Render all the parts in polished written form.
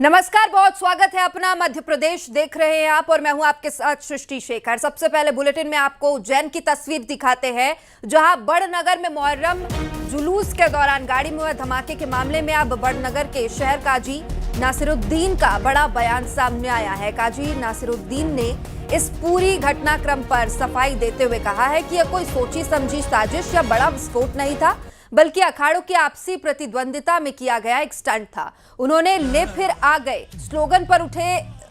नमस्कार, बहुत स्वागत है अपना मध्य प्रदेश देख रहे हैं आप और मैं हूं आपके साथ सृष्टि शेखर। सबसे पहले बुलेटिन में आपको उज्जैन की तस्वीर दिखाते हैं, जहां बड़नगर में मुहर्रम जुलूस के दौरान गाड़ी में हुए धमाके के मामले में अब बड़नगर के शहर काजी नासिरुद्दीन का बड़ा बयान सामने आया है। काजी नासिरुद्दीन ने इस पूरी घटनाक्रम पर सफाई देते हुए कहा है कि यह कोई सोची समझी साजिश या बड़ा विस्फोट नहीं था, बल्कि अखाड़ों की आपसी प्रतिद्वंदिता में किया गया एक स्टंट था। उन्होंने ले फिर आ गए स्लोगन पर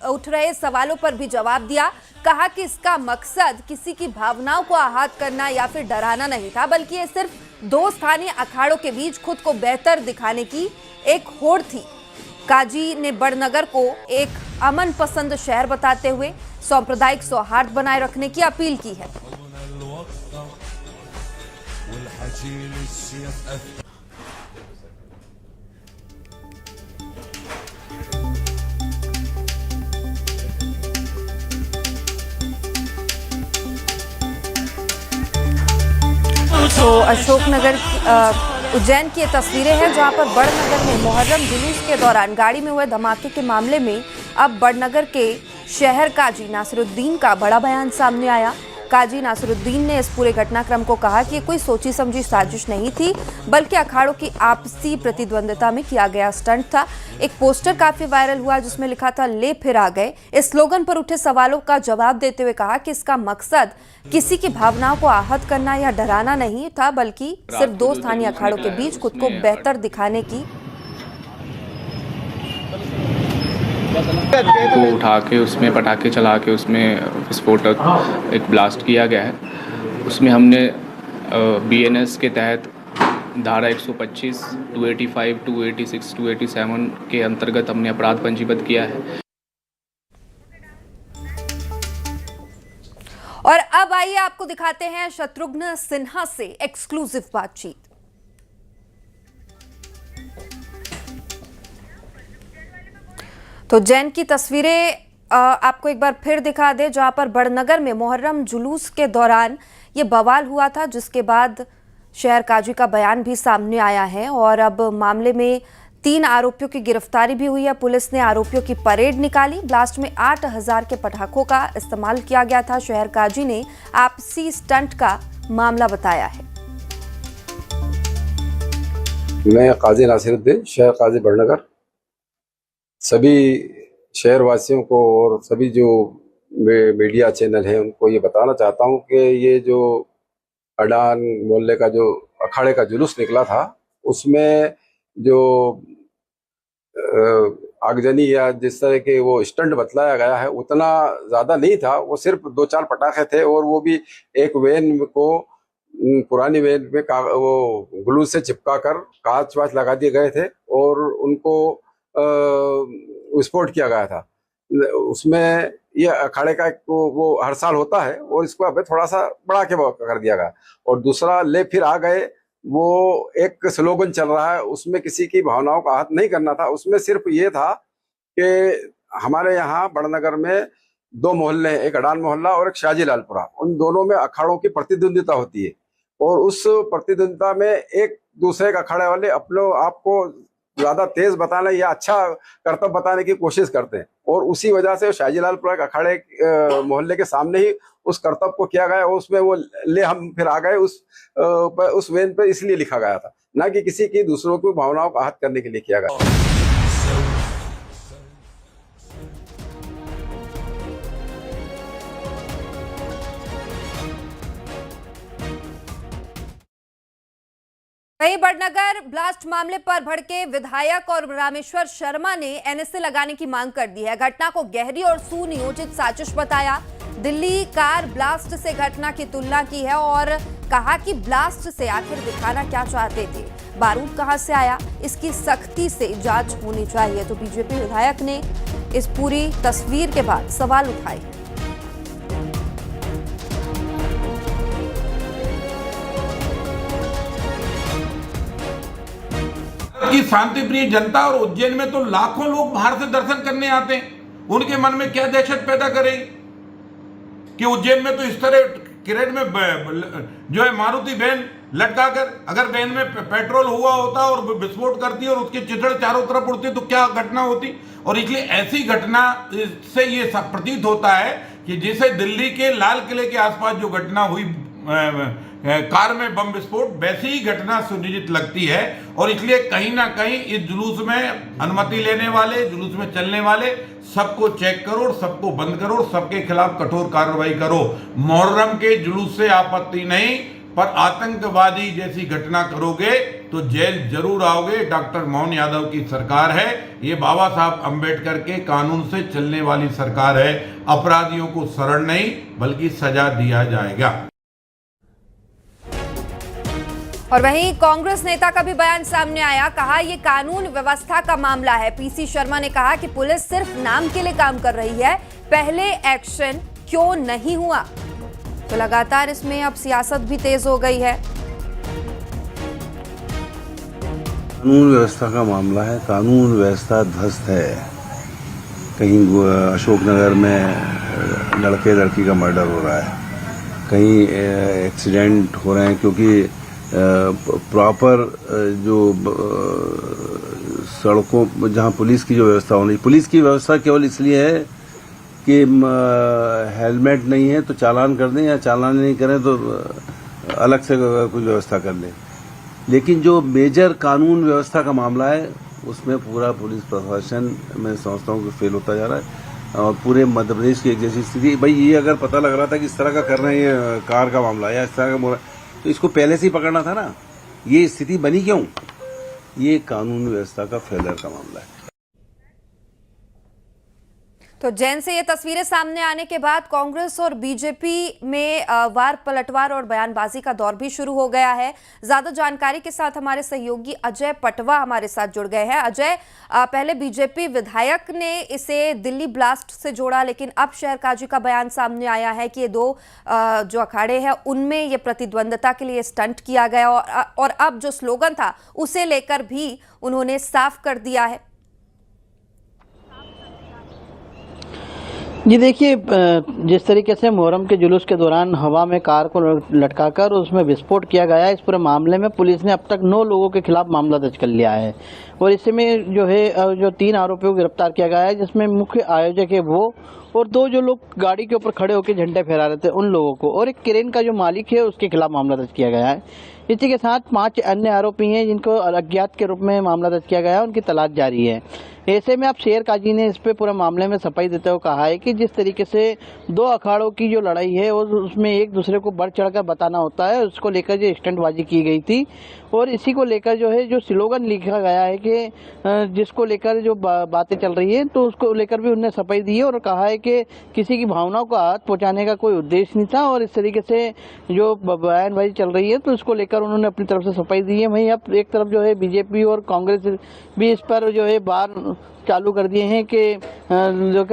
उठ रहे सवालों पर भी जवाब दिया। कहा कि इसका मकसद किसी की भावनाओं को आहत करना या फिर डराना नहीं था, बल्कि ये सिर्फ दो स्थानीय अखाड़ों के बीच खुद को बेहतर दिखाने की एक होड़ थी। काजी ने बड़नगर को एक अमन पसंद शहर बताते हुए सांप्रदायिक सौहार्द बनाए रखने की अपील की है। तो अशोकनगर उज्जैन की ये तस्वीरें हैं, जहां पर बड़नगर में मुहर्रम जुलूस के दौरान गाड़ी में हुए धमाके के मामले में अब बड़नगर के शहर काजी नासिरुद्दीन का बड़ा बयान सामने आया। काजी नासिरुद्दीन ने इस पूरे घटनाक्रम को कहा कि ये कोई सोची समझी साजिश नहीं थी, बल्कि अखाड़ों की आपसी प्रतिद्वंदिता में किया गया स्टंट था। एक पोस्टर काफी वायरल हुआ जिसमें लिखा था ले फिर आ गए। इस स्लोगन पर उठे सवालों का जवाब देते हुए कहा कि इसका मकसद किसी की भावनाओं को आहत करना या डराना नहीं था, बल्कि सिर्फ दो स्थानीय अखाड़ों के बीच खुद को बेहतर दिखाने की को उठा के उसमें पटाखे चला के उसमें विस्फोटक एक ब्लास्ट किया गया है। उसमें हमने BNS के तहत धारा 125, 285, 286, 287 के अंतर्गत हमने अपराध पंजीबद्ध किया है। और अब आइए आपको दिखाते हैं शत्रुघ्न सिन्हा से एक्सक्लूसिव बातचीत। तो उज्जैन की तस्वीरें आपको एक बार फिर दिखा दे, जहां पर बड़नगर में मुहर्रम जुलूस के दौरान ये बवाल हुआ था, जिसके बाद शहर काजी का बयान भी सामने आया है और अब मामले में 3 आरोपियों की गिरफ्तारी भी हुई है। पुलिस ने आरोपियों की परेड निकाली। ब्लास्ट में 8000 के पटाखों का इस्तेमाल किया गया था। शहर काजी ने आपसी स्टंट का मामला बताया है। मैं काजी नासिरुद्दीन, शहर काजी बड़नगर, सभी शहरवासियों को और सभी जो मीडिया चैनल हैं उनको ये बताना चाहता हूँ कि ये जो अडान मोहल्ले का जो अखाड़े का जुलूस निकला था, उसमें जो आगजनी या जिस तरह के वो स्टंट बतलाया गया है उतना ज़्यादा नहीं था। वो सिर्फ 2-4 पटाखे थे और वो भी एक वैन को, पुरानी वैन में वो ग्लू से चिपका कर कांच वाच लगा दिए गए थे और उनको विस्फोट किया गया था। उसमें ये अखाड़े का वो हर साल होता है और इसको अब थोड़ा सा बढ़ा के कर दिया गया। और दूसरा ले फिर आ गए, वो एक स्लोगन चल रहा है, उसमें किसी की भावनाओं का आहत नहीं करना था। उसमें सिर्फ ये था कि हमारे यहाँ बड़नगर में 2 मोहल्ले हैं, एक अडान मोहल्ला और एक शाहजी लालपुरा। उन दोनों में अखाड़ों की प्रतिद्वंदिता होती है और उस प्रतिद्वंदिता में एक दूसरे के अखाड़े वाले अपने आप को ज्यादा तेज बताने या अच्छा करतब बताने की कोशिश करते हैं और उसी वजह से शाहजी लालपुरा के अखाड़े मोहल्ले के सामने ही उस करतब को किया गया और उसमें वो ले हम फिर आ गए उस वेन पे इसलिए लिखा गया था, ना कि किसी की दूसरों की भावनाओं को आहत करने के लिए किया गया। वहीं बड़नगर ब्लास्ट मामले पर भड़के विधायक और रामेश्वर शर्मा ने NSA लगाने की मांग कर दी है। घटना को गहरी और सुनियोजित साजिश बताया। दिल्ली कार ब्लास्ट से घटना की तुलना की है और कहा कि ब्लास्ट से आखिर दिखाना क्या चाहते थे, बारूद कहां से आया, इसकी सख्ती से जांच होनी चाहिए। तो बीजेपी विधायक ने इस पूरी तस्वीर के बाद सवाल उठाए। की शांति प्रिय जनता और उज्जैन में तो लाखों लोग बाहर से दर्शन करने आते हैं, उनके मन में क्या दहशत पैदा करेगी कि उज्जैन में तो इस तरह क्रेट में जो है मारुति वैन लटकाकर, अगर वैन में पेट्रोल हुआ होता और विस्फोट करती और उसके चिथड़े चारों तरफ उड़ती तो क्या घटना होती। और इसलिए ऐसी घटना से ये सब प्रतीत होता है कि जैसे दिल्ली के लाल किले के आसपास जो घटना हुई कार में बम विस्फोट, वैसी ही घटना सुनिश्चित लगती है। और इसलिए कहीं ना कहीं इस जुलूस में अनुमति लेने वाले, जुलूस में चलने वाले सबको चेक करो और सबको बंद करो और सबके खिलाफ कठोर कार्रवाई करो। मुहर्रम के जुलूस से आपत्ति नहीं, पर आतंकवादी जैसी घटना करोगे तो जेल जरूर आओगे। डॉक्टर मोहन यादव की सरकार है, ये बाबा साहब अंबेडकर के कानून से चलने वाली सरकार है। अपराधियों को शरण नहीं बल्कि सजा दिया जाएगा। और वहीं कांग्रेस नेता का भी बयान सामने आया, कहा ये कानून व्यवस्था का मामला है। पीसी शर्मा ने कहा कि पुलिस सिर्फ नाम के लिए काम कर रही है, पहले एक्शन क्यों नहीं हुआ। तो लगातार इसमें अब सियासत भी तेज हो गई है। कानून व्यवस्था का मामला है, कानून व्यवस्था ध्वस्त है। कहीं अशोकनगर में लड़के लड़की का मर्डर हो रहा है, कहीं एक्सीडेंट हो रहे हैं, क्योंकि प्रॉपर जो सड़कों जहां पुलिस की जो व्यवस्था होनी, पुलिस की व्यवस्था केवल इसलिए है कि हेलमेट नहीं है तो चालान कर दें, या चालान नहीं करें तो अलग से कुछ व्यवस्था कर लें। लेकिन जो मेजर कानून व्यवस्था का मामला है उसमें पूरा पुलिस प्रशासन मैं समझता हूँ कि फेल होता जा रहा है। और पूरे मध्य प्रदेश की एक जैसी स्थिति, भाई ये अगर पता लग रहा था कि इस तरह का कर रहे हैं, ये कार का मामला या इस तरह का, तो इसको पहले से ही पकड़ना था ना। ये स्थिति बनी क्यों? ये कानून व्यवस्था का फेलियर का मामला है। तो जैन से ये तस्वीरें सामने आने के बाद कांग्रेस और बीजेपी में वार पलटवार और बयानबाजी का दौर भी शुरू हो गया है। ज्यादा जानकारी के साथ हमारे सहयोगी अजय पटवा हमारे साथ जुड़ गए हैं। अजय, पहले बीजेपी विधायक ने इसे दिल्ली ब्लास्ट से जोड़ा, लेकिन अब शहर काजी का बयान सामने आया है कि ये दो जो अखाड़े हैं उनमें ये प्रतिद्वंदता के लिए स्टंट किया गया, और अब जो स्लोगन था उसे लेकर भी उन्होंने साफ कर दिया है। जी देखिए, जिस तरीके से मुहर्रम के जुलूस के दौरान हवा में कार को लटकाकर उसमें विस्फोट किया गया है, इस पूरे मामले में पुलिस ने अब तक 9 लोगों के खिलाफ मामला दर्ज कर लिया है। और इसमें जो है जो 3 आरोपियों को गिरफ्तार किया गया है, जिसमें मुख्य आयोजक है वो, और 2 जो लोग गाड़ी के ऊपर खड़े होकर झंडे फहरा रहे थे उन लोगों को, और एक क्रेन का जो मालिक है उसके खिलाफ मामला दर्ज किया गया है। इसी के साथ 5 अन्य आरोपी हैं जिनको अज्ञात के रूप में मामला दर्ज किया गया है, उनकी तलाश जारी है। ऐसे में अब शेर काजी ने इस पे पूरे मामले में सफाई देते हुए कहा है कि जिस तरीके से 2 अखाड़ों की जो लड़ाई है उसमें एक दूसरे को बढ़ चढ़कर बताना होता है, उसको लेकर जो स्टंटबाजी की गई थी, और इसी को लेकर जो है जो स्लोगन लिखा गया है कि जिसको लेकर जो बातें चल रही है, तो उसको लेकर भी उन्होंने सफाई दी है और कहा है कि किसी की भावनाओं को आहत पहुंचाने का कोई उद्देश्य नहीं था। और इस तरीके से जो बयानबाजी चल रही है तो उसको लेकर उन्होंने अपनी तरफ से सफाई दी है। वहीं अब एक तरफ जो है बीजेपी और कांग्रेस भी इस पर जो है बार चालू कर दिए हैं कि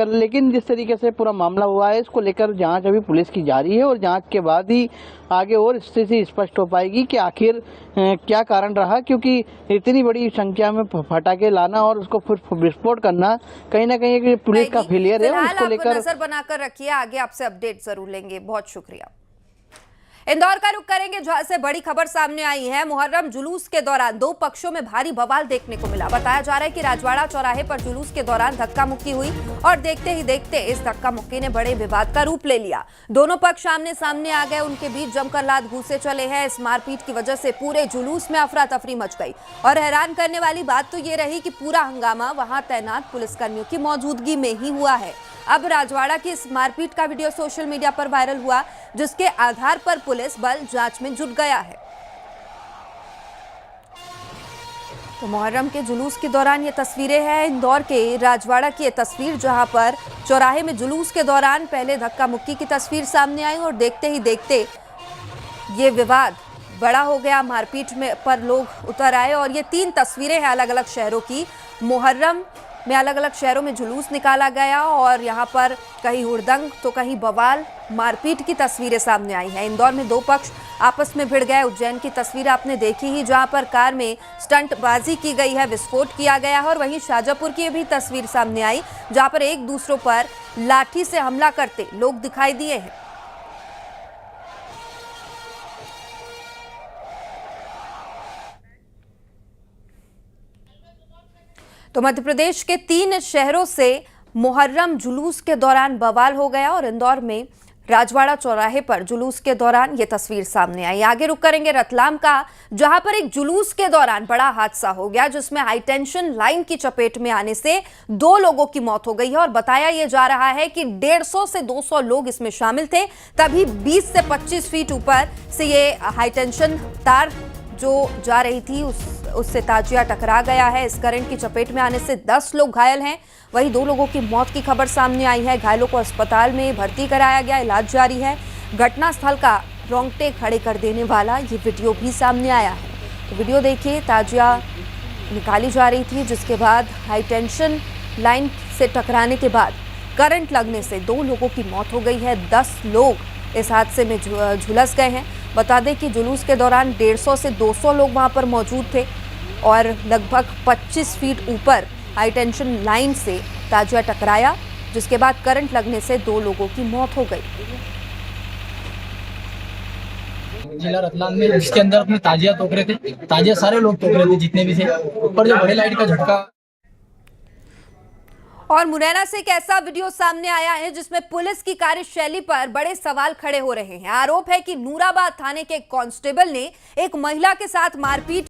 लेकिन जिस तरीके से पूरा मामला हुआ है इसको लेकर जांच अभी पुलिस की जारी है, और जांच के बाद ही आगे और स्थिति स्पष्ट हो पाएगी कि आखिर क्या कारण रहा, क्योंकि इतनी बड़ी संख्या में पटाखे लाना और उसको फिर विस्फोट करना कहीं ना कहीं पुलिस का फेलियर है। उसको लेकर नजर बनाकर रखिए, आगे आपसे अपडेट जरूर लेंगे। बहुत शुक्रिया। इंदौर का रुख करेंगे जहां से बड़ी खबर सामने आई है। मुहर्रम जुलूस के दौरान 2 पक्षों में भारी बवाल देखने को मिला। बताया जा रहा है कि राजवाड़ा चौराहे पर जुलूस के दौरान धक्का मुक्की हुई और देखते ही देखते इस धक्का मुक्की ने बड़े विवाद का रूप ले लिया। दोनों पक्ष आमने सामने आ गए, उनके बीच जमकर लात घूंसे चले हैं। इस मारपीट की वजह से पूरे जुलूस में अफरा तफरी मच गई, और हैरान करने वाली बात तो ये रही कि पूरा हंगामा वहां तैनात पुलिसकर्मियों की मौजूदगी में ही हुआ है। अब राजवाड़ा की इस मारपीट का वीडियो सोशल मीडिया पर वायरल हुआ, जिसके आधार पर पुलिस बल जांच में जुट गया है। तो मुहर्रम के जुलूस के दौरान ये तस्वीरें हैं इंदौर के राजवाड़ा की। ये तस्वीर जहां पर चौराहे में जुलूस के दौरान पहले धक्का मुक्की की तस्वीर सामने आई और देखते ही देखते ये विवाद बड़ा हो गया। मारपीट में पर लोग उतर आए, और ये 3 तस्वीरें हैं अलग अलग शहरों की। मुहर्रम में अलग अलग शहरों में जुलूस निकाला गया और यहाँ पर कहीं हुड़दंग तो कहीं बवाल, मारपीट की तस्वीरें सामने आई हैं। इंदौर में 2 पक्ष आपस में भिड़ गए। उज्जैन की तस्वीर आपने देखी ही, जहाँ पर कार में स्टंटबाजी की गई है, विस्फोट किया गया है। और वहीं शाजापुर की भी तस्वीर सामने आई, जहाँ पर एक दूसरों पर लाठी से हमला करते लोग दिखाई दिए हैं। तो मध्य प्रदेश के 3 शहरों से मुहर्रम जुलूस के दौरान बवाल हो गया और इंदौर में राजवाड़ा चौराहे पर जुलूस के दौरान ये तस्वीर सामने आई। आगे रुक करेंगे रतलाम का, जहां पर एक जुलूस के दौरान बड़ा हादसा हो गया जिसमें हाई टेंशन लाइन की चपेट में आने से 2 लोगों की मौत हो गई है और बताया यह जा रहा है कि 150 से 200 लोग इसमें शामिल थे। तभी 20 से 25 फीट ऊपर से ये हाई टेंशन तार जो जा रही थी उससे ताजिया टकरा गया है। इस करंट की चपेट में आने से 10 लोग घायल हैं। वहीं 2 लोगों की मौत की खबर सामने आई है। घायलों को अस्पताल में भर्ती कराया गया, इलाज जारी है। घटनास्थल का रोंगटे खड़े कर देने वाला ये वीडियो भी सामने आया है। तो वीडियो देखिए, ताजिया निकाली जा रही थी जिसके बाद हाई टेंशन लाइन से टकराने के बाद करंट लगने से 2 लोगों की मौत हो गई है। 10 लोग इस हादसे में झुलस गए हैं। बता दें कि जुलूस के दौरान 150 से 200 लोग वहां पर मौजूद थे और लगभग 25 फीट ऊपर हाई टेंशन लाइन से ताजिया टकराया जिसके बाद करंट लगने से 2 लोगों की मौत हो गई। जिला रतलाम में जिसके अंदर अपने ताजिया तोड़ रहे थे, ताजिया सारे लोग तोड़ रहे थे जितने भी थे, ऊपर जो बड़े लाइट का झटका। और मुरैना से एक ऐसा वीडियो सामने आया है जिसमें पुलिस की कार्यशैली पर बड़े सवाल खड़े हो रहे हैं। आरोप है कि नूराबाद थाने के कांस्टेबल ने एक महिला के साथ मारपीट